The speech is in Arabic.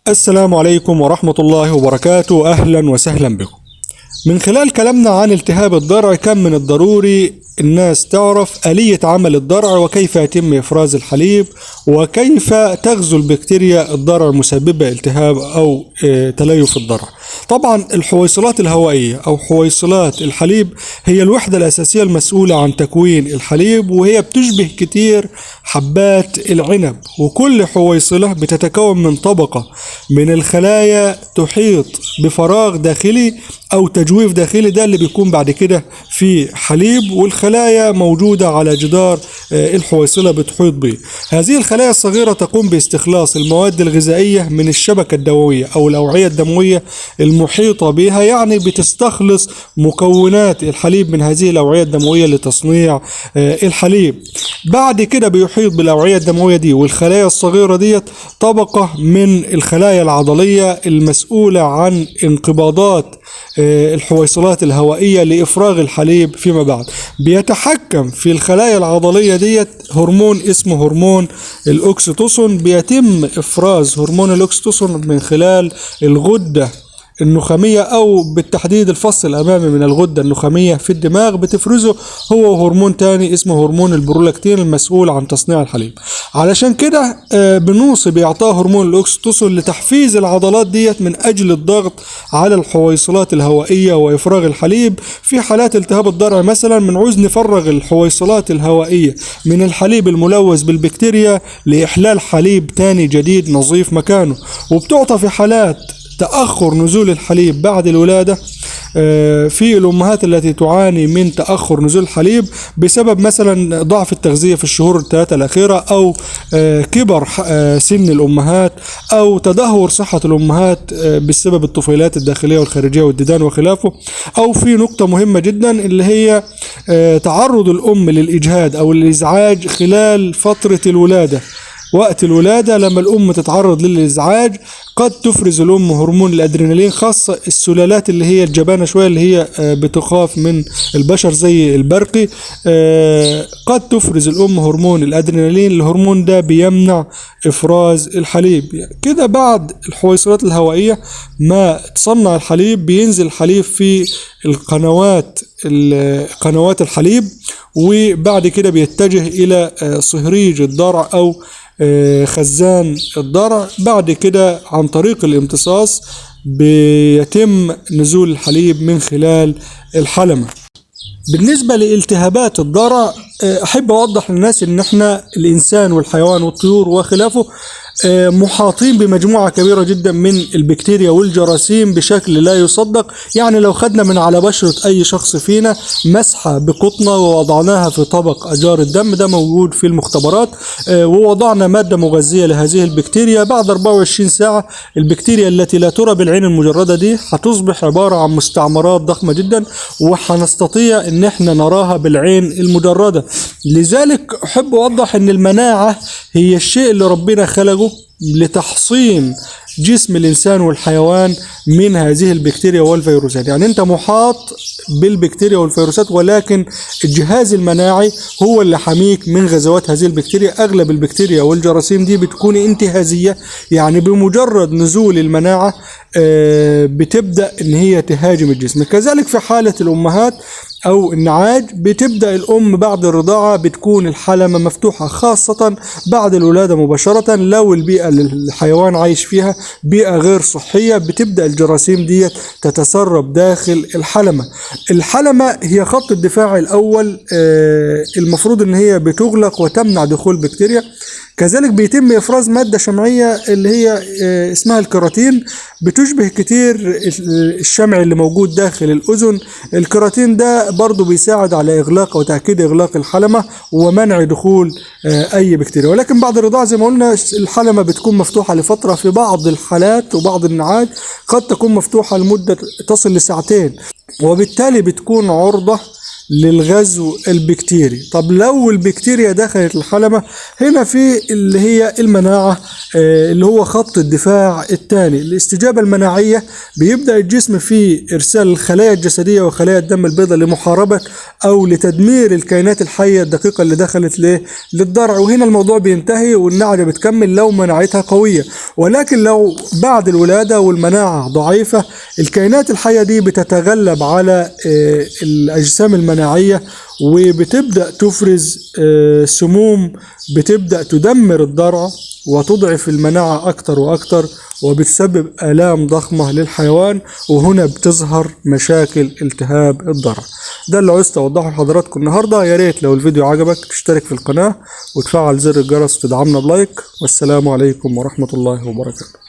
السلام عليكم ورحمة الله وبركاته، أهلا وسهلا بكم. من خلال كلامنا عن التهاب الضرع كان من الضروري الناس تعرف آلية عمل الضرع وكيف يتم إفراز الحليب وكيف تغزو البكتيريا الضرع مسببة التهاب أو تليف الضرع. طبعا الحويصلات الهوائية أو حويصلات الحليب هي الوحدة الأساسية المسؤولة عن تكوين الحليب، وهي بتشبه كتير حبات العنب، وكل حويصلة بتتكون من طبقة من الخلايا تحيط بفراغ داخلي أو تجويف داخلي، ده اللي بيكون بعد كده في حليب، والخلايا موجودة على جدار الحويصلة بتحيط به. هذه الخلايا الصغيرة تقوم باستخلاص المواد الغذائية من الشبكة الدموية أو الأوعية الدموية المحيطة بها، يعني بتستخلص مكونات الحليب من هذه الأوعية الدموية لتصنيع الحليب. بعد كده بيحيط بالأوعية الدموية دي والخلايا الصغيرة ديت طبقة من الخلايا العضلية المسؤولة عن انقباضات الحويصلات الهوائية لإفراغ الحليب فيما بعد. بيتحكم في الخلايا العضلية ديت هرمون اسمه هرمون الأكسيتوسين. بيتم إفراز هرمون الأكسيتوسين من خلال الغدة النخامية، أو بالتحديد الفص الأمامي من الغدة النخامية في الدماغ، بتفرزه هو هرمون تاني اسمه هرمون البرولاكتين المسؤول عن تصنيع الحليب. علشان كده بنوصي بإعطاء هرمون الأكسيتوسين لتحفيز العضلات ديت من أجل الضغط على الحويصلات الهوائية وإفراغ الحليب. في حالات التهاب الضرع مثلا بنعوز نفرغ الحويصلات الهوائية من الحليب الملوث بالبكتيريا لإحلال حليب تاني جديد نظيف مكانه. وبتعطى في حالات تأخر نزول الحليب بعد الولادة، في الأمهات التي تعاني من تأخر نزول الحليب بسبب مثلا ضعف التغذية في الشهور الثلاثة الأخيرة، أو كبر سن الأمهات، أو تدهور صحة الأمهات بسبب الطفيلات الداخلية والخارجية والديدان وخلافه، أو في نقطة مهمة جدا اللي هي تعرض الأم للإجهاد أو الإزعاج خلال فترة الولادة. وقت الولادة لما الأم تتعرض للإزعاج قد تفرز الأم هرمون الأدرينالين، خاصة السلالات اللي هي الجبانة شوية اللي هي بتخاف من البشر زي البرقي، قد تفرز الأم هرمون الأدرينالين. الهرمون ده بيمنع إفراز الحليب. كده بعد الحويصلات الهوائية ما تصنع الحليب بينزل الحليب في قنوات الحليب، وبعد كده بيتجه إلى صهريج الضرع أو خزان الضرع. بعد كده عن طريق الامتصاص بيتم نزول الحليب من خلال الحلمة. بالنسبة لالتهابات الضرع أحب أوضح للناس إن إحنا الإنسان والحيوان والطيور وخلافه محاطين بمجموعة كبيرة جدا من البكتيريا والجراثيم بشكل لا يصدق. يعني لو خدنا من على بشرة أي شخص فينا مسحة بقطنة ووضعناها في طبق أجار الدم، ده موجود في المختبرات، ووضعنا مادة مغذية لهذه البكتيريا، بعد 24 ساعة البكتيريا التي لا ترى بالعين المجردة دي هتصبح عبارة عن مستعمرات ضخمة جدا، وهنستطيع إن احنا نراها بالعين المجردة. لذلك أحب أوضح إن المناعة هي الشيء اللي ربنا خلقه لتحصين جسم الإنسان والحيوان من هذه البكتيريا والفيروسات. يعني أنت محاط بالبكتيريا والفيروسات، ولكن الجهاز المناعي هو اللي حميك من غزوات هذه البكتيريا. أغلب البكتيريا والجراثيم دي بتكون انتهازية، يعني بمجرد نزول المناعة بتبدأ إن هي تهاجم الجسم. كذلك في حالة الأمهات أو النعاج، بتبدأ الأم بعد الرضاعة بتكون الحلمة مفتوحة، خاصة بعد الولادة مباشرة. لو البيئة اللي الحيوان عايش فيها بيئة غير صحية بتبدأ الجراثيم دي تتسرب داخل الحلمة. الحلمة هي خط الدفاع الأول، المفروض إن هي بتغلق وتمنع دخول بكتيريا. كذلك بيتم إفراز مادة شمعية اللي هي اسمها الكيراتين، بتشبه كتير الشمع اللي موجود داخل الأذن. الكيراتين ده برضو بيساعد على إغلاق أو تأكيد إغلاق الحلمة ومنع دخول أي بكتيريا. ولكن بعد الرضاعة زي ما قلنا الحلمة بتكون مفتوحة لفترة، في بعض الحالات وبعض النعاج قد تكون مفتوحة لمدة تصل لساعتين، وبالتالي بتكون عرضة للغزو البكتيري. طب لو البكتيريا دخلت الحلمة، هنا في اللي هي المناعة، اللي هو خط الدفاع الثاني، الاستجابة المناعية. بيبدأ الجسم في إرسال الخلايا الجسدية وخلايا الدم البيضاء لمحاربة أو لتدمير الكائنات الحية الدقيقة اللي دخلت للضرع، وهنا الموضوع بينتهي والنعجة بتكمل لو مناعتها قوية. ولكن لو بعد الولادة والمناعة ضعيفة، الكائنات الحية دي بتتغلب على الأجسام المناعية وبتبدأ تفرز سموم بتبدأ تدمر الضرع وتضعف المناعة أكتر وأكتر، وبتسبب آلام ضخمة للحيوان، وهنا بتظهر مشاكل التهاب الضرع. ده اللي عاوزت أوضحه لحضراتكم النهاردة. يا ريت لو الفيديو عجبك تشترك في القناة وتفعل زر الجرس وتدعمنا بلايك. والسلام عليكم ورحمة الله وبركاته.